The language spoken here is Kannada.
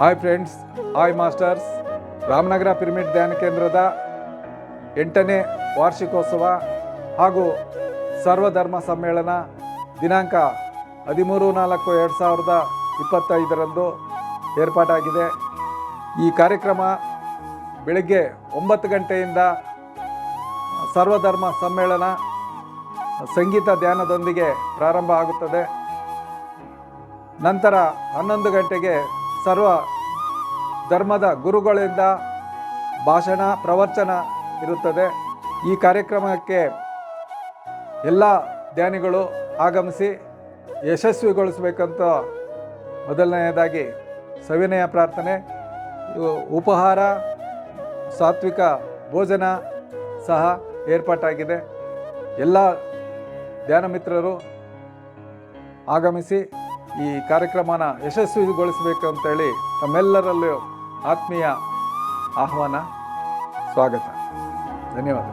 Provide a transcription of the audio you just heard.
Hi friends, hi masters. Ramanagara pyramid ಧ್ಯಾನ ಕೇಂದ್ರದ 8ನೇ ವಾರ್ಷಿಕೋತ್ಸವ ಹಾಗೂ ಸರ್ವಧರ್ಮ ಸಮ್ಮೇಳನ ದಿನಾಂಕ 13/4/2025 ಏರ್ಪಾಟಾಗಿದೆ. ಈ ಕಾರ್ಯಕ್ರಮ ಬೆಳಗ್ಗೆ 9 ಗಂಟೆಯಿಂದ ಸರ್ವಧರ್ಮ ಸಮ್ಮೇಳನ ಸಂಗೀತ ಧ್ಯಾನದೊಂದಿಗೆ ಪ್ರಾರಂಭ ಆಗುತ್ತದೆ. ನಂತರ 11 ಗಂಟೆಗೆ ಸರ್ವ ಧರ್ಮದ ಗುರುಗಳಿಂದ ಭಾಷಣ ಪ್ರವಚನ ಇರುತ್ತದೆ. ಈ ಕಾರ್ಯಕ್ರಮಕ್ಕೆ ಎಲ್ಲ ಧ್ಯಾನಿಗಳು ಆಗಮಿಸಿ ಯಶಸ್ವಿಗೊಳಿಸಬೇಕಂತ ಮೊದಲನೆಯದಾಗಿ ಸವಿನಯ ಪ್ರಾರ್ಥನೆ. ಉಪಹಾರ, ಸಾತ್ವಿಕ ಭೋಜನ ಸಹ ಏರ್ಪಾಟಾಗಿದೆ. ಎಲ್ಲ ಧ್ಯಾನ ಮಿತ್ರರು ಆಗಮಿಸಿ ಈ ಕಾರ್ಯಕ್ರಮನ ಯಶಸ್ವಿಗೊಳಿಸಬೇಕು ಅಂತೇಳಿ ತಮ್ಮೆಲ್ಲರಲ್ಲೂ ಆತ್ಮೀಯ ಆಹ್ವಾನ, ಸ್ವಾಗತ. ಧನ್ಯವಾದ.